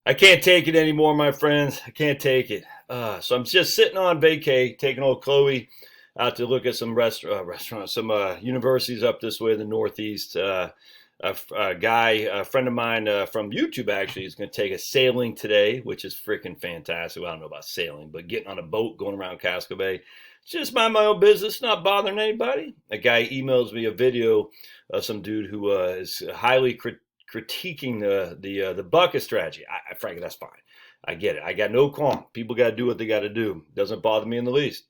I can't take it anymore, my friends. I can't take it. So I'm just sitting on vacay, taking old Chloe out to look at some restaurants, some universities up this way in the Northeast. A friend of mine from YouTube actually is going to take us sailing today, which is freaking fantastic. Well, I don't know about sailing, but getting on a boat, going around Casco Bay. Just mind my own business, not bothering anybody. A guy emails me a video of some dude who is highly critiquing the bucket strategy. Frankly, that's fine. I get it. I got no qualm. People got to do what they got to do. Doesn't bother me in the least.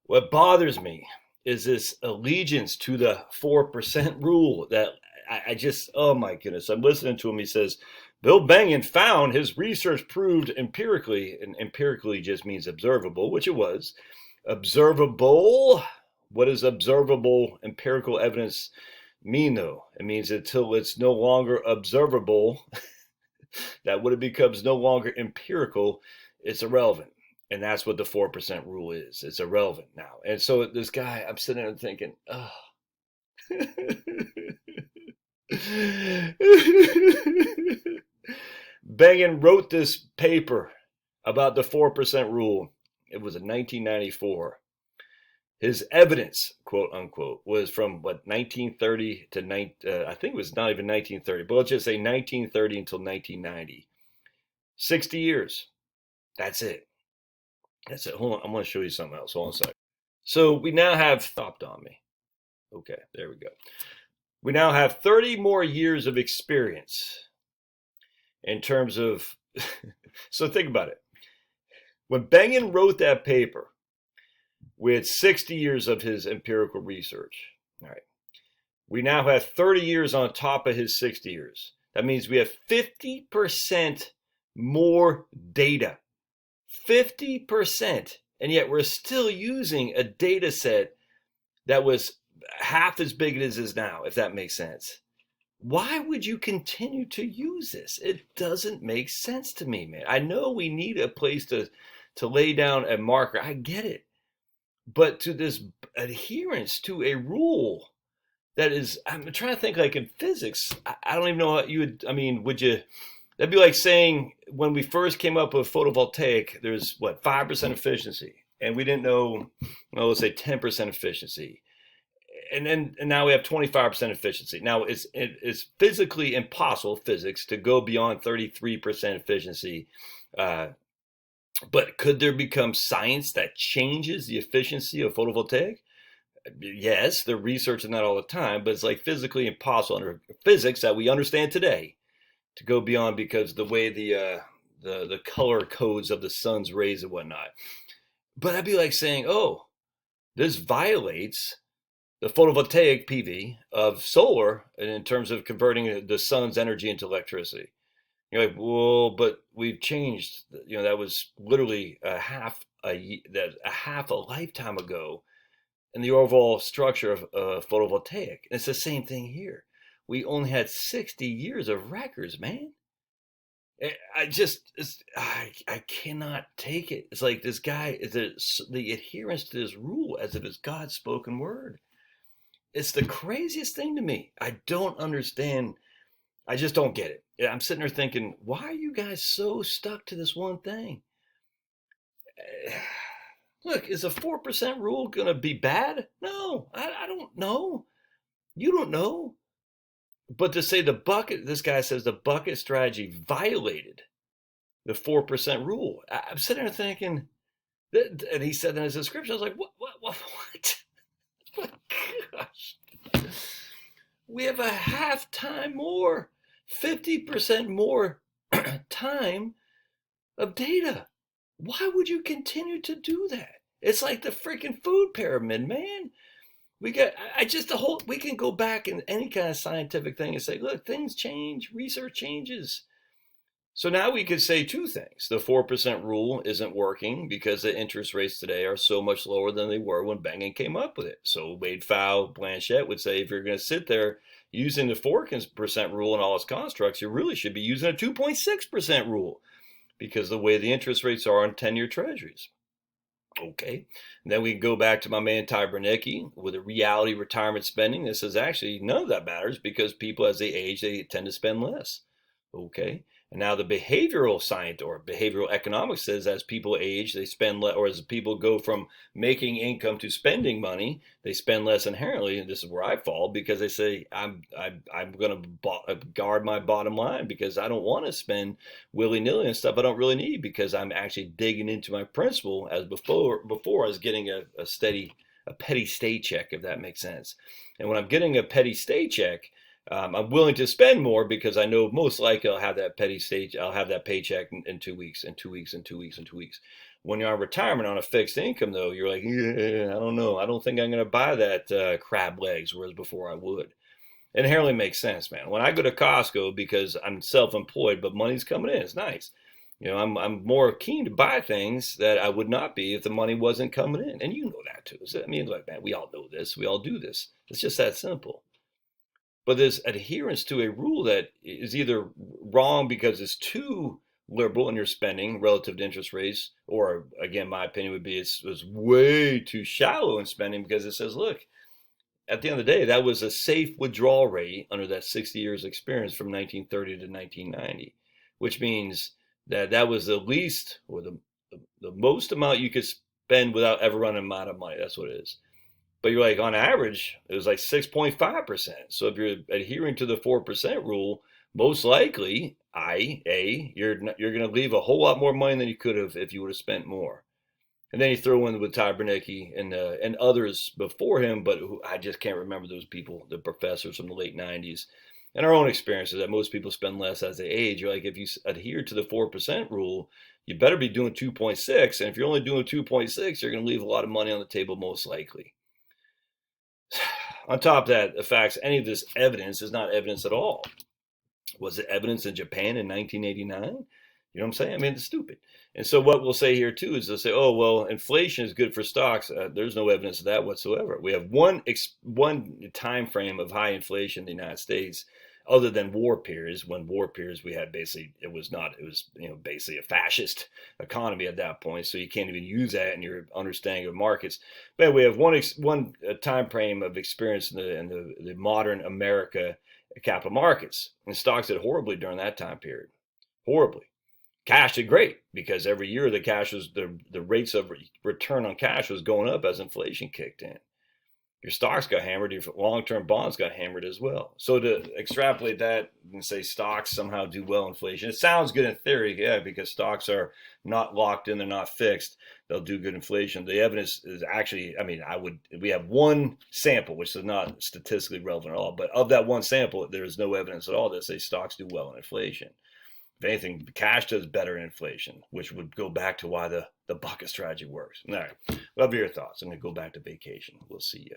What bothers me is this allegiance to the 4% rule that I just, oh my goodness. I'm listening to him. He says, Bill Bengen found his research proved empirically, and empirically just means observable, which it was. Observable? What does observable empirical evidence mean, though? It means until it's no longer observable, that when it becomes no longer empirical, it's irrelevant. And that's what the 4% rule is. It's irrelevant now. And so this guy, I'm sitting there thinking, oh. Bengen wrote this paper about the 4% rule. It was in 1994. His evidence, quote unquote, was from what 1930 to I think it was not even 1930, but let's just say 1930 until 1990. 60 years. That's it. That's it. Hold on. I'm going to show you something else. Hold on a second. So we now have stopped on me. Okay, there we go. We now have 30 more years of experience in terms of. So think about it. When Bengen wrote that paper, we had 60 years of his empirical research. All right. We now have 30 years on top of his 60 years. That means we have 50% more data. 50%. And yet we're still using a data set that was half as big as it is now, if that makes sense. Why would you continue to use this? It doesn't make sense to me, man. I know we need a place to lay down a marker. I get it. But to this adherence to a rule that is, I'm trying to think like in physics, I don't even know what you would, I mean, would you, that'd be like saying when we first came up with photovoltaic, there's what, 5% efficiency. And we didn't know, well, let's say 10% efficiency. And now we have 25% efficiency. Now it's physically impossible, physics, to go beyond 33% efficiency. But could there become science that changes the efficiency of photovoltaic? Yes, they're researching that all the time, but it's like physically impossible under physics that we understand today to go beyond because the way the color codes of the sun's rays and whatnot. But that'd be like saying, oh, this violates the photovoltaic PV of solar in terms of converting the sun's energy into electricity. You're like, well, but we've changed. You know, that was literally a half a lifetime ago in the overall structure of photovoltaic. And it's the same thing here. We only had 60 years of records, man. I cannot take it. It's like this guy is the adherence to this rule as if it's God's spoken word. It's the craziest thing to me. I don't understand. I just don't get it. I'm sitting there thinking, why are you guys so stuck to this one thing? Look, is a 4% rule going to be bad? No, I don't know. You don't know. But to say this guy says the bucket strategy violated the 4% rule. I'm sitting there thinking, and he said in his description, I was like, what? My gosh. We have a half time more, 50% more time of data. Why would you continue to do that? It's like the freaking food pyramid, man. We can go back in any kind of scientific thing and say, look, things change, research changes. So now we could say two things. The 4% rule isn't working because the interest rates today are so much lower than they were when Bengen came up with it. So Wade Pfau, Blanchette would say if you're going to sit there using the 4% rule and all its constructs, you really should be using a 2.6% rule because the way the interest rates are on 10-year treasuries. Okay. And then we can go back to my man Ty Bernicki with a reality retirement spending that says actually none of that matters because people as they age, they tend to spend less. Okay. And now the behavioral science or behavioral economics says as people age, they spend less, or as people go from making income to spending money, they spend less inherently. And this is where I fall, because they say I'm going to guard my bottom line because I don't want to spend willy nilly and stuff I don't really need, because I'm actually digging into my principal, as before I was getting a petty stay check, if that makes sense. And when I'm getting a petty stay check, I'm willing to spend more because I know most likely I'll have that I'll have that paycheck in 2 weeks, and 2 weeks, and 2 weeks, and 2 weeks. When you're on retirement on a fixed income, though, you're like, yeah, I don't know. I don't think I'm going to buy that crab legs, whereas before I would. It inherently makes sense, man. When I go to Costco, because I'm self-employed, but money's coming in, it's nice. I'm more keen to buy things that I would not be if the money wasn't coming in, and you know that too. I mean, like, man, we all know this. We all do this. It's just that simple. But there's adherence to a rule that is either wrong because it's too liberal in your spending relative to interest rates, or again, my opinion would be it's way too shallow in spending because it says, look, at the end of the day, that was a safe withdrawal rate under that 60 years experience from 1930 to 1990, which means that that was the least, or the most amount you could spend without ever running out of money. That's what it is. But you're like, on average, it was like 6.5%. So if you're adhering to the 4% rule, most likely, you're going to leave a whole lot more money than you could have if you would have spent more. And then you throw in with Ty Bernanke and others before him, but I just can't remember those people, the professors from the late 90s. And our own experiences that most people spend less as they age. You're like, if you adhere to the 4% rule, you better be doing 2.6. And if you're only doing 2.6, you're going to leave a lot of money on the table, most likely. On top of that, the facts, any of this evidence is not evidence at all. Was it evidence in Japan in 1989? You know what I'm saying? I mean, it's stupid. And so what we'll say here too is they'll say, oh, well, inflation is good for stocks. There's no evidence of that whatsoever. We have one time frame of high inflation in the United States, other than war periods. When war periods, we had basically, it was basically a fascist economy at that point. So you can't even use that in your understanding of markets. But we have one time frame of experience in the modern America capital markets, and stocks did horribly during that time period. Horribly. Cash did great because every year the rates of return on cash was going up as inflation kicked in. Your stocks got hammered, your long-term bonds got hammered as well. So to extrapolate that and say stocks somehow do well in inflation, it sounds good in theory, yeah, because stocks are not locked in, they're not fixed, they'll do good inflation. The evidence is actually, we have one sample, which is not statistically relevant at all, but of that one sample, there is no evidence at all that say stocks do well in inflation. If anything, cash does better in inflation, which would go back to why the bucket strategy works. All right, love your thoughts. I'm going to go back to vacation. We'll see you.